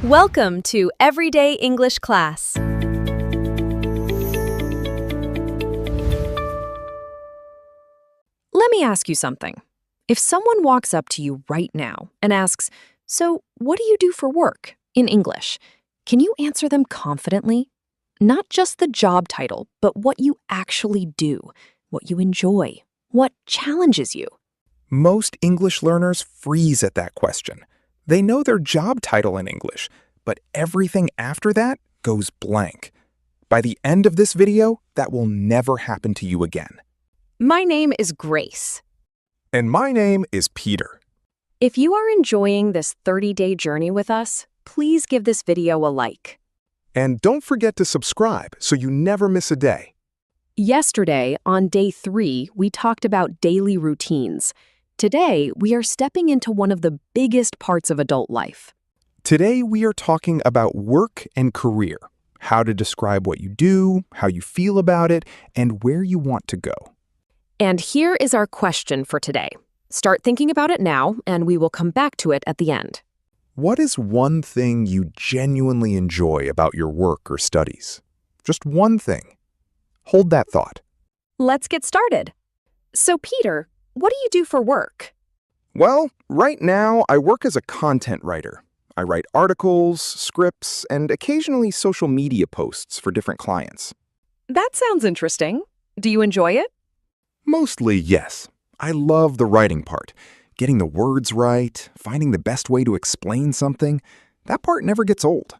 Welcome to Everyday English Class. Let me ask you something. If someone walks up to you right now and asks, "So, what do you do for work?" in English, can you answer them confidently? Not just the job title, but what you actually do, what you enjoy, what challenges you. Most English learners freeze at that question. They know their job title in English, but everything after that goes blank. By the end of this video, that will never happen to you again. My name is Grace. And my name is Peter. If you are enjoying this 30-day journey with us, please give this video a like. And don't forget to subscribe so you never miss a day. Yesterday, on day 3, we talked about daily routines. Today, we are stepping into one of the biggest parts of adult life. Today, we are talking about work and career, how to describe what you do, how you feel about it, and where you want to go. And here is our question for today. Start thinking about it now, and we will come back to it at the end. What is one thing you genuinely enjoy about your work or studies? Just one thing. Hold that thought. Let's get started. So, Peter, what do you do for work? Well, right now, I work as a content writer. I write articles, scripts, and occasionally social media posts for different clients. That sounds interesting. Do you enjoy it? Mostly, yes. I love the writing part. Getting the words right, finding the best way to explain something. That part never gets old.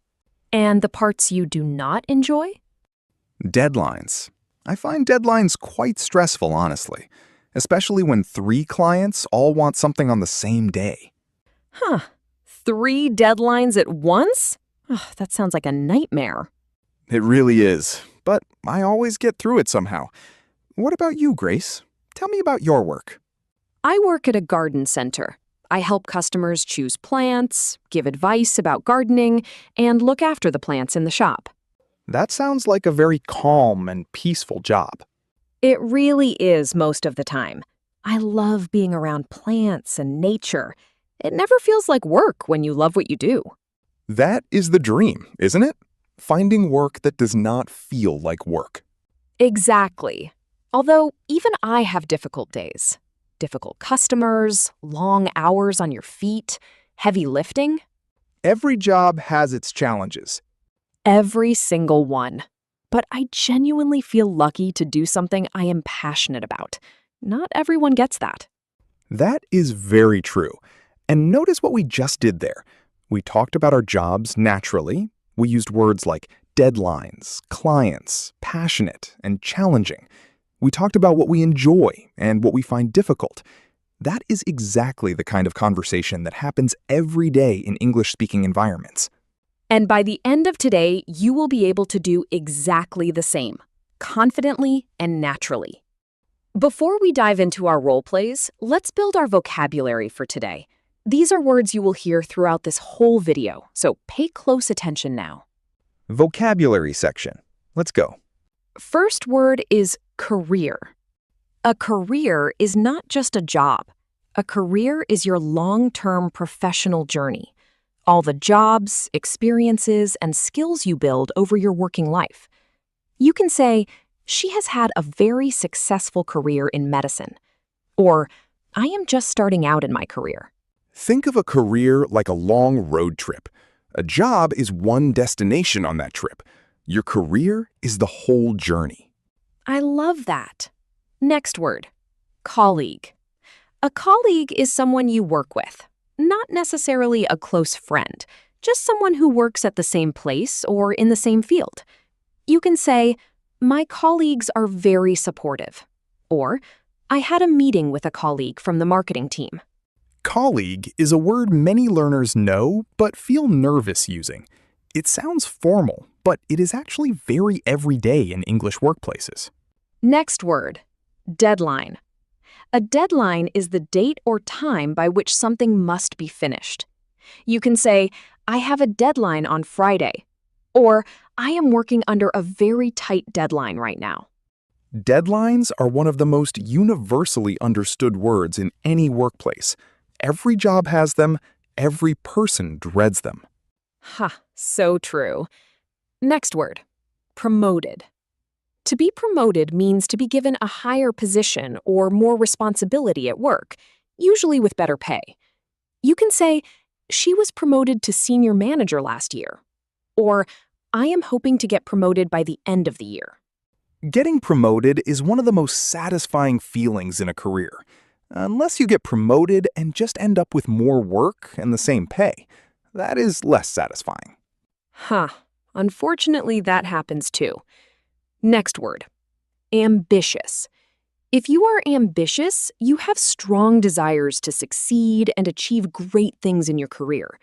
And the parts you do not enjoy? Deadlines. I find deadlines quite stressful, honestly. Especially when 3 clients all want something on the same day. 3 deadlines at once? That sounds like a nightmare. It really is, but I always get through it somehow. What about you, Grace? Tell me about your work. I work at a garden center. I help customers choose plants, give advice about gardening, and look after the plants in the shop. That sounds like a very calm and peaceful job. It really is most of the time. I love being around plants and nature. It never feels like work when you love what you do. That is the dream, isn't it? Finding work that does not feel like work. Exactly. Although even I have difficult days. Difficult customers, long hours on your feet, heavy lifting. Every job has its challenges. Every single one. But I genuinely feel lucky to do something I am passionate about. Not everyone gets that. That is very true. And notice what we just did there. We talked about our jobs naturally. We used words like deadlines, clients, passionate, and challenging. We talked about what we enjoy and what we find difficult. That is exactly the kind of conversation that happens every day in English-speaking environments. And by the end of today, you will be able to do exactly the same, confidently and naturally. Before we dive into our role plays, let's build our vocabulary for today. These are words you will hear throughout this whole video, so pay close attention now. Vocabulary section. Let's go. First word is career. A career is not just a job. A career is your long-term professional journey. All the jobs, experiences, and skills you build over your working life. You can say, "She has had a very successful career in medicine." Or, "I am just starting out in my career." Think of a career like a long road trip. A job is one destination on that trip. Your career is the whole journey. I love that. Next word, colleague. A colleague is someone you work with, not necessarily a close friend, just someone who works at the same place or in the same field. You can say, "My colleagues are very supportive," or "I had a meeting with a colleague from the marketing team." Colleague is a word many learners know but feel nervous using. It sounds formal, but it is actually very everyday in English workplaces. Next word, deadline. A deadline is the date or time by which something must be finished. You can say, "I have a deadline on Friday," or "I am working under a very tight deadline right now." Deadlines are one of the most universally understood words in any workplace. Every job has them, every person dreads them. Ha, so true. Next word, promoted. To be promoted means to be given a higher position or more responsibility at work, usually with better pay. You can say, she was promoted to senior manager last year, or I am hoping to get promoted by the end of the year. Getting promoted is one of the most satisfying feelings in a career. Unless you get promoted and just end up with more work and the same pay. That is less satisfying. Huh. Unfortunately, that happens too. Next word, ambitious. If you are ambitious, you have strong desires to succeed and achieve great things in your career.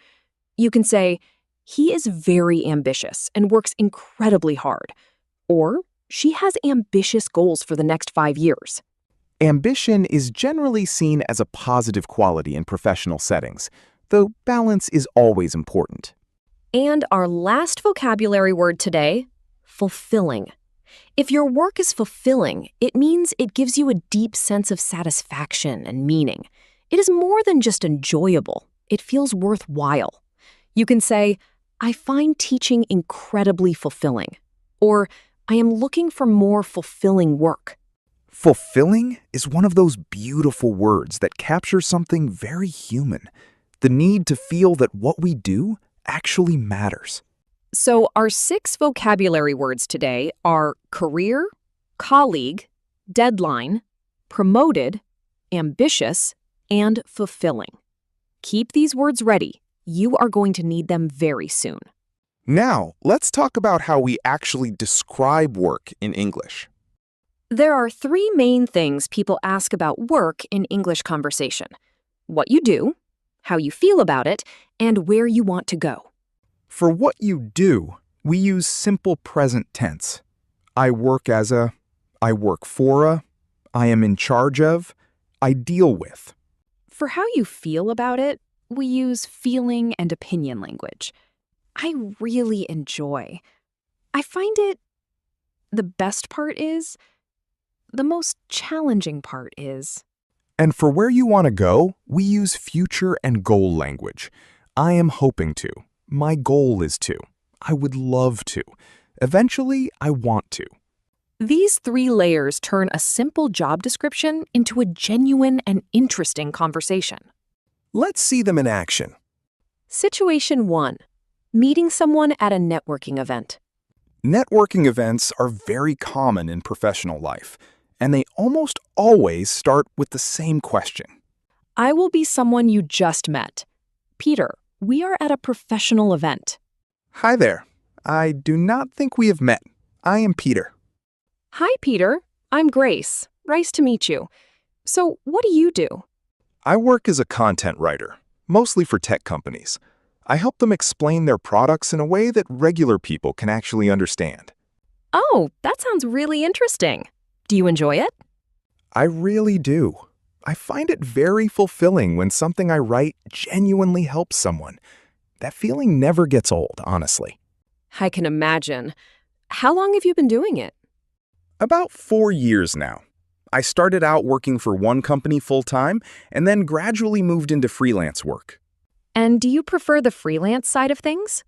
You can say, he is very ambitious and works incredibly hard. Or, she has ambitious goals for the next 5 years. Ambition is generally seen as a positive quality in professional settings, though balance is always important. And our last vocabulary word today, fulfilling. If your work is fulfilling, it means it gives you a deep sense of satisfaction and meaning. It is more than just enjoyable. It feels worthwhile. You can say, I find teaching incredibly fulfilling. Or, I am looking for more fulfilling work. Fulfilling is one of those beautiful words that captures something very human. The need to feel that what we do actually matters. So our 6 vocabulary words today are career, colleague, deadline, promoted, ambitious, and fulfilling. Keep these words ready. You are going to need them very soon. Now, let's talk about how we actually describe work in English. There are 3 main things people ask about work in English conversation: what you do, how you feel about it, and where you want to go. For what you do, we use simple present tense. I work as a, I work for a, I am in charge of, I deal with. For how you feel about it, we use feeling and opinion language. I really enjoy. I find it. The best part is. The most challenging part is. And for where you want to go, we use future and goal language. I am hoping to. My goal is to. I would love to. Eventually, I want to. These 3 layers turn a simple job description into a genuine and interesting conversation. Let's see them in action. Situation 1. Meeting someone at a networking event. Networking events are very common in professional life, and they almost always start with the same question. I will be someone you just met. Peter, we are at a professional event. Hi there. I do not think we have met. I am Peter. Hi, Peter. I'm Grace. Nice to meet you. So, what do you do? I work as a content writer, mostly for tech companies. I help them explain their products in a way that regular people can actually understand. Oh, that sounds really interesting. Do you enjoy it? I really do. I find it very fulfilling when something I write genuinely helps someone. That feeling never gets old, honestly. I can imagine. How long have you been doing it? About 4 years now. I started out working for one company full-time and then gradually moved into freelance work. And do you prefer the freelance side of things?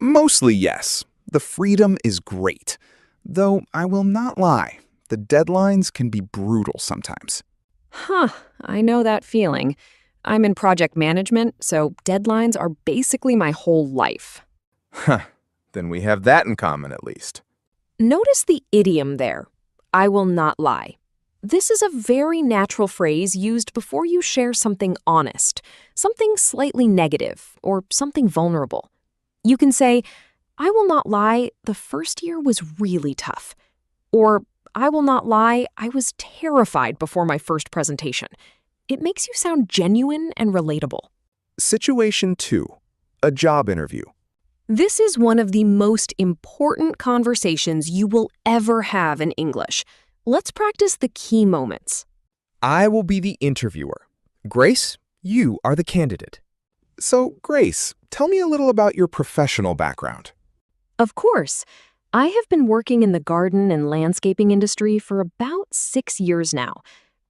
Mostly yes. The freedom is great. Though I will not lie, the deadlines can be brutal sometimes. Huh, I know that feeling. I'm in project management, so deadlines are basically my whole life. Huh, then we have that in common at least. Notice the idiom there. I will not lie. This is a very natural phrase used before you share something honest, something slightly negative, or something vulnerable. You can say, I will not lie, the first year was really tough. Or, I will not lie, I was terrified before my first presentation. It makes you sound genuine and relatable. Situation 2. A job interview. This is one of the most important conversations you will ever have in English. Let's practice the key moments. I will be the interviewer. Grace, you are the candidate. So, Grace, tell me a little about your professional background. Of course. I have been working in the garden and landscaping industry for about 6 years now.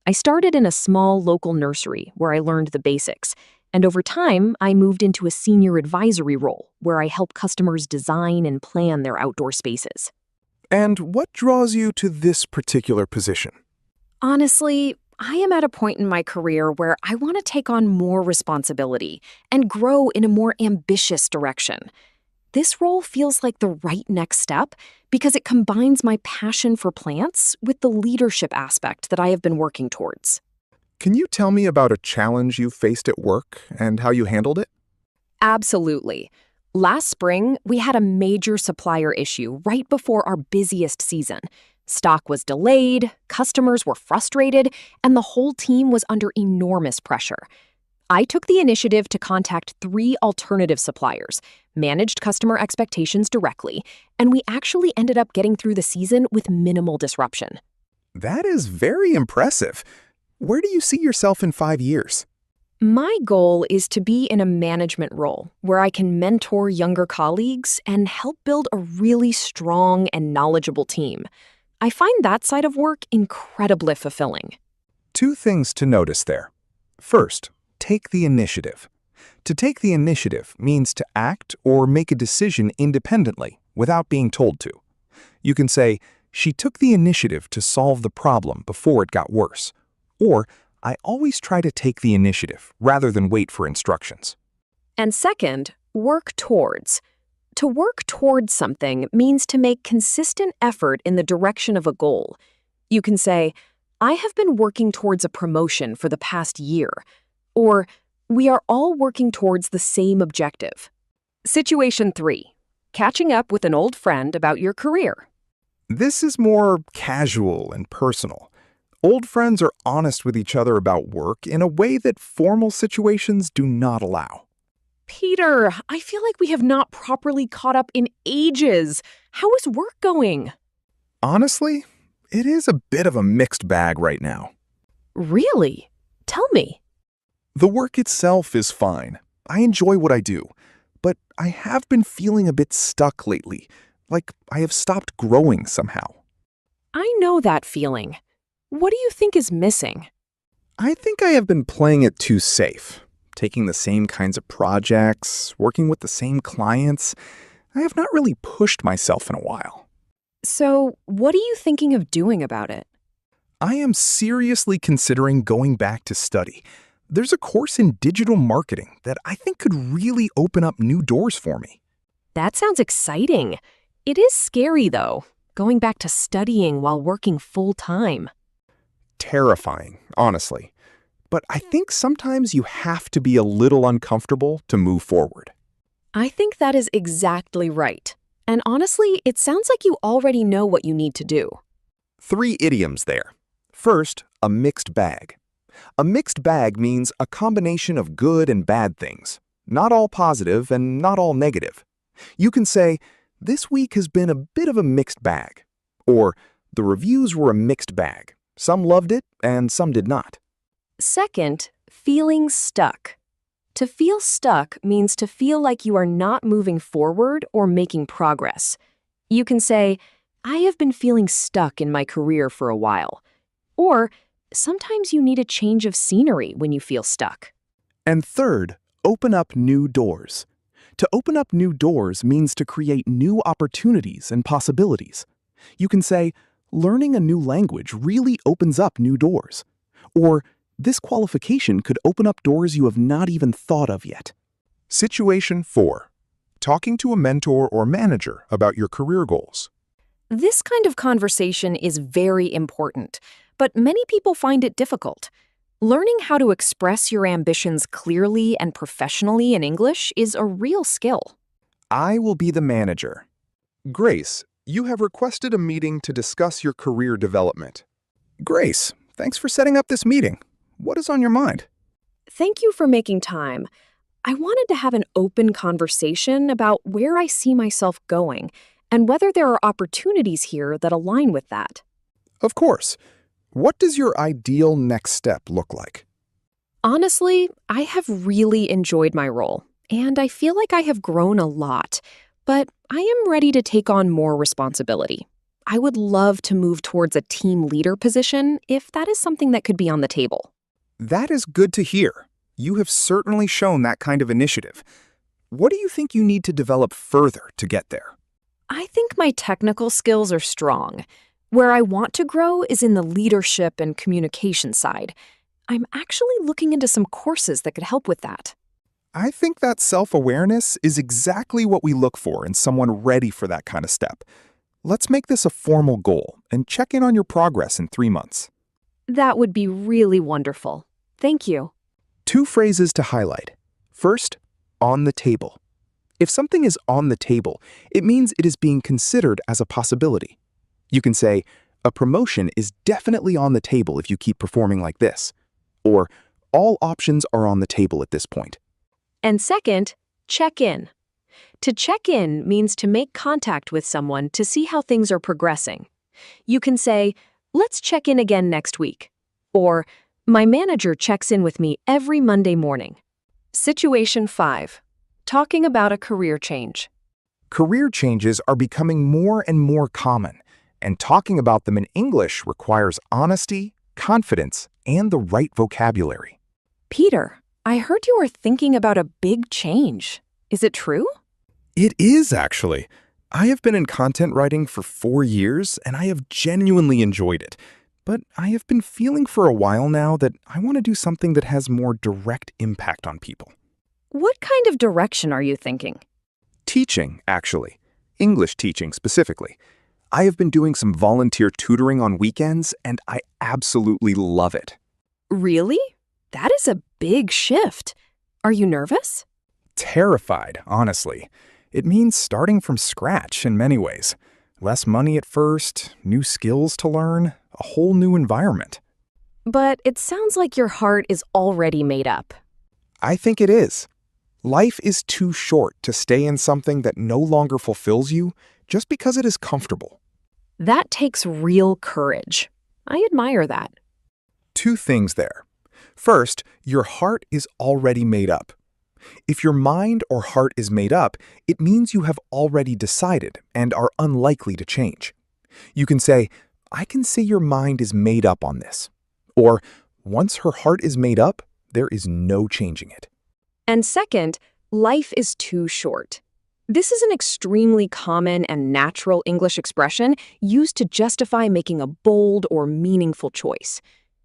I started in a small local nursery where I learned the basics, And over time, I moved into a senior advisory role where I help customers design and plan their outdoor spaces. And what draws you to this particular position? Honestly, I am at a point in my career where I want to take on more responsibility and grow in a more ambitious direction. This role feels like the right next step because it combines my passion for plants with the leadership aspect that I have been working towards. Can you tell me about a challenge you faced at work and how you handled it? Absolutely. Last spring, we had a major supplier issue right before our busiest season. Stock was delayed, customers were frustrated, and the whole team was under enormous pressure. I took the initiative to contact 3 alternative suppliers, managed customer expectations directly, and we actually ended up getting through the season with minimal disruption. That is very impressive. Where do you see yourself in 5 years? My goal is to be in a management role where I can mentor younger colleagues and help build a really strong and knowledgeable team. I find that side of work incredibly fulfilling. 2 things to notice there. First, take the initiative. To take the initiative means to act or make a decision independently without being told to. You can say, "She took the initiative to solve the problem before it got worse." Or, "I always try to take the initiative rather than wait for instructions." And second, work towards. To work towards something means to make consistent effort in the direction of a goal. You can say, "I have been working towards a promotion for the past year," or "We are all working towards the same objective." Situation 3. Catching up with an old friend about your career. This is more casual and personal. Old friends are honest with each other about work in a way that formal situations do not allow. Peter, I feel like we have not properly caught up in ages. How is work going? Honestly, it is a bit of a mixed bag right now. Really? Tell me. The work itself is fine. I enjoy what I do. But I have been feeling a bit stuck lately, like I have stopped growing somehow. I know that feeling. What do you think is missing? I think I have been playing it too safe, taking the same kinds of projects, working with the same clients. I have not really pushed myself in a while. So, what are you thinking of doing about it? I am seriously considering going back to study. There's a course in digital marketing that I think could really open up new doors for me. That sounds exciting. It is scary, though, going back to studying while working full-time. Terrifying, honestly. But I think sometimes you have to be a little uncomfortable to move forward. I think that is exactly right. And honestly, it sounds like you already know what you need to do. 3 idioms there. First, a mixed bag. A mixed bag means a combination of good and bad things, not all positive and not all negative. You can say, "This week has been a bit of a mixed bag," or "The reviews were a mixed bag. Some loved it and some did not." Second, feeling stuck. To feel stuck means to feel like you are not moving forward or making progress. You can say, "I have been feeling stuck in my career for a while." Or, sometimes you need a change of scenery when you feel stuck. And third, open up new doors. To open up new doors means to create new opportunities and possibilities. You can say, "Learning a new language really opens up new doors." Or, "This qualification could open up doors you have not even thought of yet." Situation 4. Talking to a mentor or manager about your career goals. This kind of conversation is very important, but many people find it difficult. Learning how to express your ambitions clearly and professionally in English is a real skill. I will be the manager. Grace, you have requested a meeting to discuss your career development. Grace, thanks for setting up this meeting. What is on your mind? Thank you for making time. I wanted to have an open conversation about where I see myself going and whether there are opportunities here that align with that. Of course. What does your ideal next step look like? Honestly, I have really enjoyed my role, and I feel like I have grown a lot, but I am ready to take on more responsibility. I would love to move towards a team leader position if that is something that could be on the table. That is good to hear. You have certainly shown that kind of initiative. What do you think you need to develop further to get there? I think my technical skills are strong. Where I want to grow is in the leadership and communication side. I'm actually looking into some courses that could help with that. I think that self-awareness is exactly what we look for in someone ready for that kind of step. Let's make this a formal goal and check in on your progress in 3 months. That would be really wonderful. Thank you. 2 phrases to highlight. First, on the table. If something is on the table, it means it is being considered as a possibility. You can say, a promotion is definitely on the table if you keep performing like this. Or, all options are on the table at this point. And second, check in. To check in means to make contact with someone to see how things are progressing. You can say, let's check in again next week. Or, my manager checks in with me every Monday morning. Situation 5. Talking about a career change. Career changes are becoming more and more common, and talking about them in English requires honesty, confidence, and the right vocabulary. Peter, I heard you are thinking about a big change. Is it true? It is, actually. I have been in content writing for 4 years, and I have genuinely enjoyed it. But I have been feeling for a while now that I want to do something that has more direct impact on people. What kind of direction are you thinking? Teaching, actually. English teaching specifically. I have been doing some volunteer tutoring on weekends, and I absolutely love it. Really? That is a big shift. Are you nervous? Terrified, honestly. It means starting from scratch in many ways. Less money at first, new skills to learn, a whole new environment. But it sounds like your heart is already made up. I think it is. Life is too short to stay in something that no longer fulfills you just because it is comfortable. That takes real courage. I admire that. 2 things there. First, your heart is already made up. If your mind or heart is made up, it means you have already decided and are unlikely to change. You can say, I can see your mind is made up on this. Or, once her heart is made up, there is no changing it. And second, life is too short. This is an extremely common and natural English expression used to justify making a bold or meaningful choice.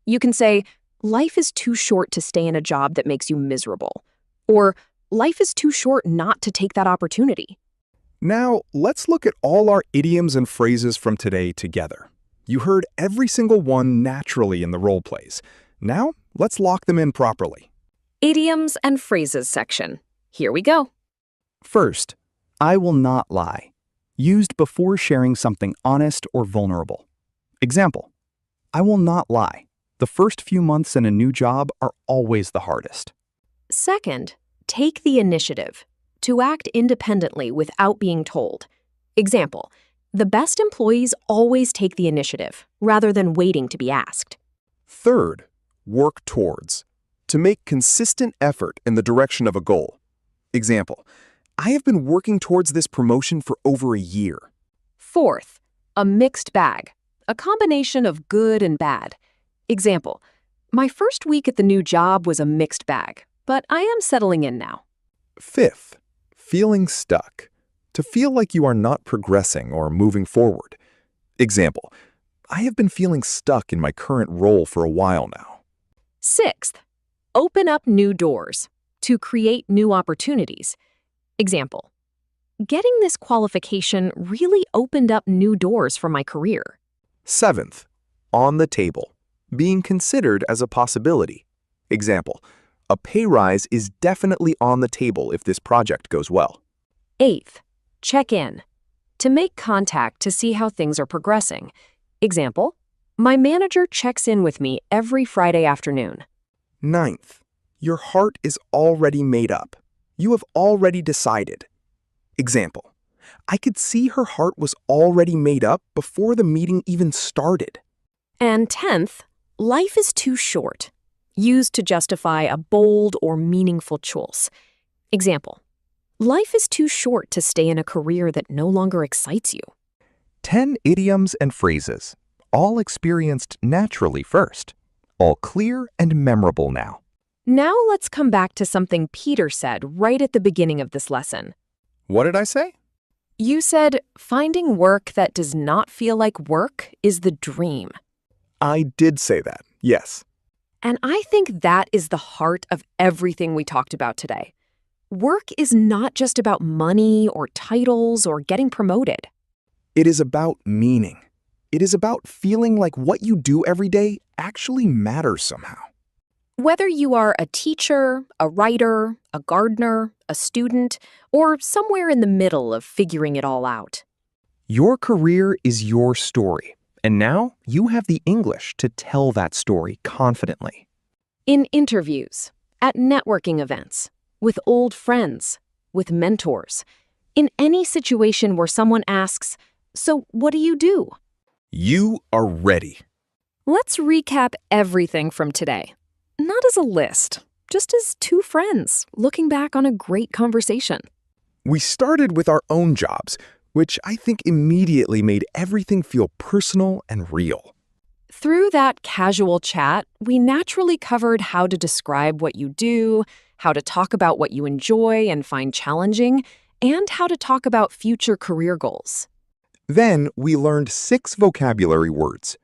You can say, life is too short to stay in a job that makes you miserable. Or, life is too short not to take that opportunity. Now, let's look at all our idioms and phrases from today together. You heard every single one naturally in the role plays. Now, let's lock them in properly. Idioms and phrases section. Here we go. First, I will not lie. Used before sharing something honest or vulnerable. Example, I will not lie. The first few months in a new job are always the hardest. Second, take the initiative. To act independently without being told. Example, the best employees always take the initiative, rather than waiting to be asked. Third, work towards. To make consistent effort in the direction of a goal. Example, I have been working towards this promotion for over a year. Fourth, a mixed bag. A combination of good and bad. Example, my first week at the new job was a mixed bag, but I am settling in now. Fifth, feeling stuck. To feel like you are not progressing or moving forward. Example, I have been feeling stuck in my current role for a while now. Sixth, open up new doors. To create new opportunities. Example, getting this qualification really opened up new doors for my career. Seventh, on the table. Being considered as a possibility. Example, a pay rise is definitely on the table if this project goes well. Eighth, check in. To make contact to see how things are progressing. Example, my manager checks in with me every Friday afternoon. Ninth, your heart is already made up. You have already decided. Example, I could see her heart was already made up before the meeting even started. And 10th, life is too short. Used to justify a bold or meaningful choice. Example, life is too short to stay in a career that no longer excites you. 10 idioms and phrases, all experienced naturally first, all clear and memorable now. Now let's come back to something Peter said right at the beginning of this lesson. What did I say? You said finding work that does not feel like work is the dream. I did say that, yes. And I think that is the heart of everything we talked about today. Work is not just about money or titles or getting promoted. It is about meaning. It is about feeling like what you do every day actually matters somehow. Whether you are a teacher, a writer, a gardener, a student, or somewhere in the middle of figuring it all out. Your career is your story, and now you have the English to tell that story confidently. In interviews, at networking events, with old friends, with mentors, in any situation where someone asks, "So what do you do?" You are ready. Let's recap everything from today. Not as a list, just as two friends looking back on a great conversation. We started with our own jobs, which I think immediately made everything feel personal and real. Through that casual chat, we naturally covered how to describe what you do, how to talk about what you enjoy and find challenging, and how to talk about future career goals. Then we learned 6 vocabulary words: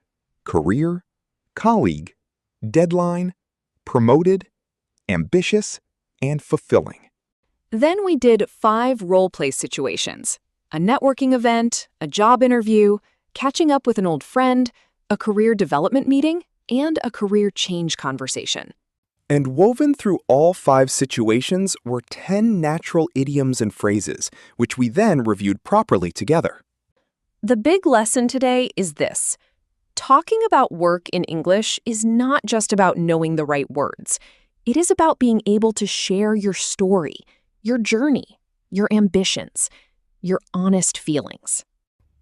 career, colleague, deadline, promoted, ambitious, and fulfilling. Then we did 5 role-play situations: a networking event, a job interview, catching up with an old friend, a career development meeting, and a career change conversation. And woven through all 5 situations were 10 natural idioms and phrases, which we then reviewed properly together. The big lesson today is this. Talking about work in English is not just about knowing the right words. It is about being able to share your story, your journey, your ambitions, your honest feelings.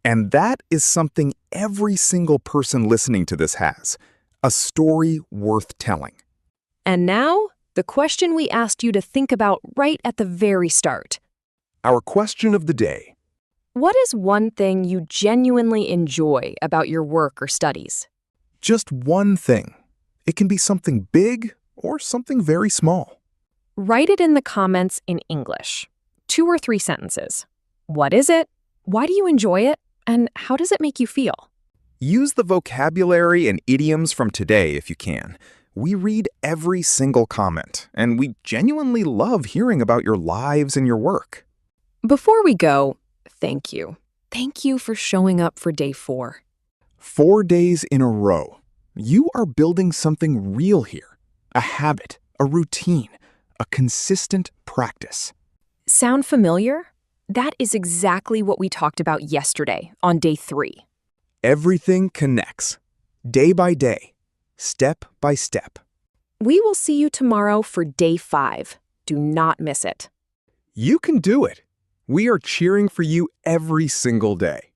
And that is something every single person listening to this has: a story worth telling. And now, the question we asked you to think about right at the very start. Our question of the day: What is one thing you genuinely enjoy about your work or studies? just one thing. It can be something big or something very small. Write it in the comments in English. 2 or 3 sentences. What is it? Why do you enjoy it? And how does it make you feel? Use the vocabulary and idioms from today if you can. We read every single comment, and we genuinely love hearing about your lives and your work. Before we go, thank you. Thank you for showing up for day 4. 4 days in a row. You are building something real here. A habit, a routine, a consistent practice. Sound familiar? That is exactly what we talked about yesterday on day 3. Everything connects. Day by day. Step by step. We will see you tomorrow for day 5. Do not miss it. You can do it. We are cheering for you every single day.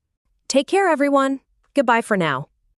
Take care, everyone. Goodbye for now.